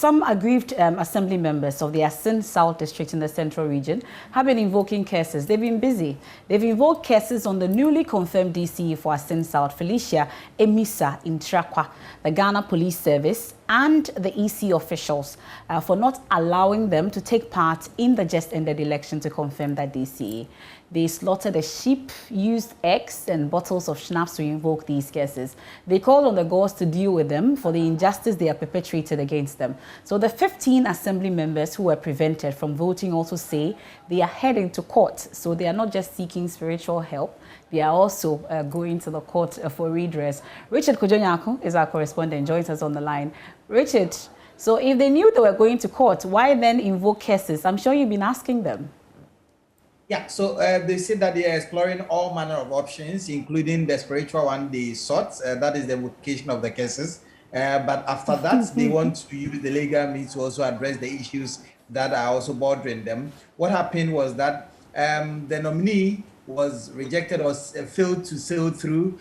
some aggrieved assembly members of the Assin South district in the central region have been invoking cases. They've been busy. They've invoked cases on the newly confirmed DCE for Assin South, Felicia Emisa in Trakwa, the Ghana Police Service, and the EC officials for not allowing them to take part in the just ended election to confirm that DCE. They slaughtered a sheep, used eggs and bottles of schnapps to invoke these cases. They called on the gods to deal with them for the injustice they are perpetrated against them. So the 15 assembly members who were prevented from voting also say they are heading to court. So they are not just seeking spiritual help, they are also going to the court for redress. Richard Kojonyako is our correspondent, joins us on the line. Richard, so if they knew they were going to court, why then invoke cases? I'm sure you've been asking them. Yeah, so they said that they are exploring all manner of options, including the spiritual one they sought, that is the vocation of the cases. But after that, they want to use the legal means to also address the issues that are also bothering them. What happened was that the nominee was rejected or failed to sail through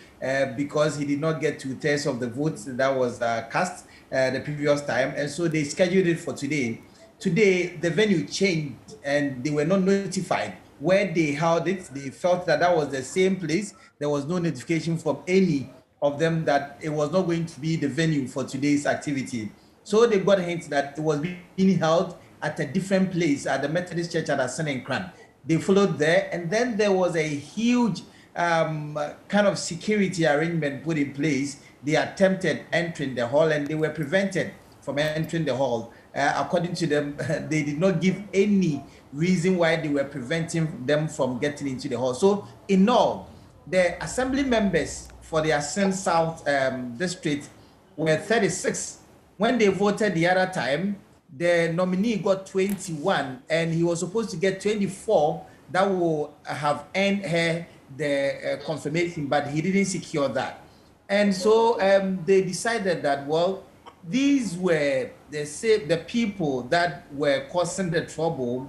because he did not get 2/3 of the votes that was cast the previous time. And so they scheduled it for today. Today, the venue changed and they were not notified where they held it. They felt that that was the same place. There was no notification from any of them that it was not going to be the venue for today's activity. So they got hints that it was being held at a different place at the Methodist Church at Assin South. They followed there, and then there was a huge kind of security arrangement put in place. They attempted entering the hall and they were prevented from entering the hall. According to them, they did not give any reason why they were preventing them from getting into the hall. So in all, the assembly members for the Assin South district were 36. When they voted the other time, the nominee got 21 and he was supposed to get 24 that will have earned her the confirmation, but he didn't secure that. And so they decided that, well, these were the people that were causing the trouble.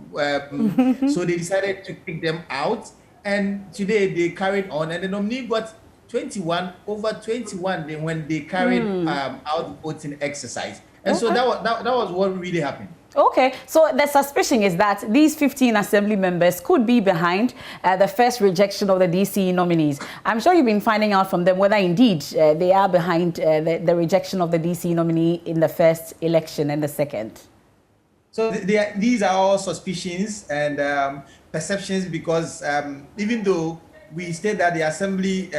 So they decided to kick them out. And today they carried on. And the nominee got 21 over 21 when they carried out voting exercise. And so that was what really happened. Okay, so the suspicion is that these 15 assembly members could be behind the first rejection of the DCE nominees. I'm sure you've been finding out from them whether indeed they are behind the rejection of the DCE nominee in the first election and the second. So these are all suspicions and perceptions because even though we state that the assembly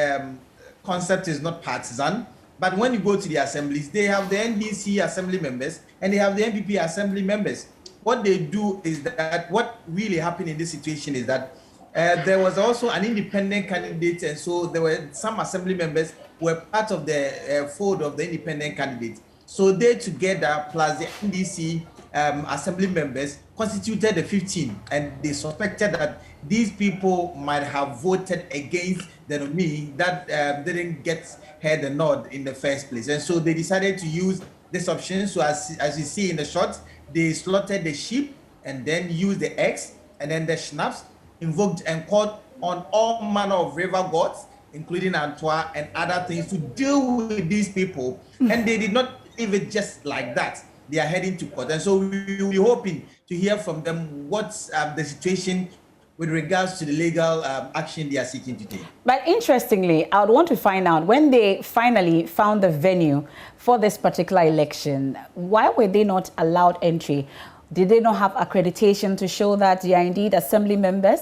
concept is not partisan, but when you go to the assemblies, they have the NDC assembly members and they have the NPP assembly members. What they do is that what really happened in this situation is that there was also an independent candidate, and so there were some assembly members who were part of the fold of the independent candidate. So they together plus the NDC assembly members constituted the 15, and they suspected that these people might have voted against the nominee that didn't get her the nod in the first place. And so they decided to use this option. So as you see in the shot, they slaughtered the sheep and then used the eggs and then the schnapps, invoked and called on all manner of river gods, including Antoine and other things, to deal with these people. And they did not leave it just like that. They are heading to court. And so we will be hoping to hear from them what's the situation with regards to the legal action they are seeking to take. But interestingly, I would want to find out, when they finally found the venue for this particular election, why were they not allowed entry? Did they not have accreditation to show that they are indeed assembly members?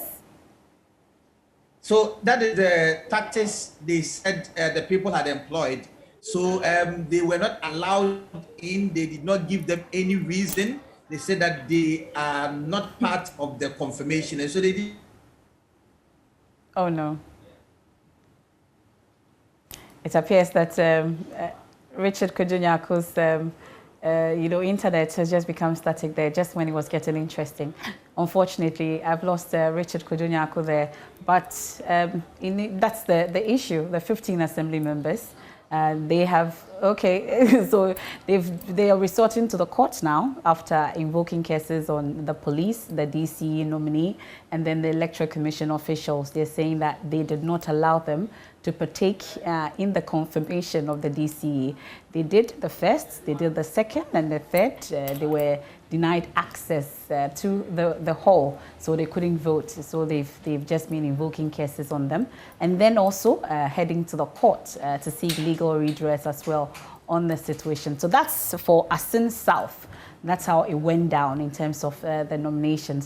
So that is the tactics they said the people had employed. So they were not allowed in. They did not give them any reason. They said that they are not part of the confirmation. And so they did. Oh, no. It appears that Richard Kojunyako's internet has just become static there just when it was getting interesting. Unfortunately, I've lost Richard Kojonyako there. But that's the issue, the 15 assembly members They have, okay, so they are resorting to the courts now after invoking cases on the police, the DCE nominee, and then the Electoral Commission officials. They're saying that they did not allow them to partake in the confirmation of the DCE. They did the first, they did the second, and the third. They were denied access to the hall, so they couldn't vote. So they've just been invoking cases on them, and then also heading to the court to seek legal redress as well on the situation. So that's for Assin South. That's how it went down in terms of the nominations.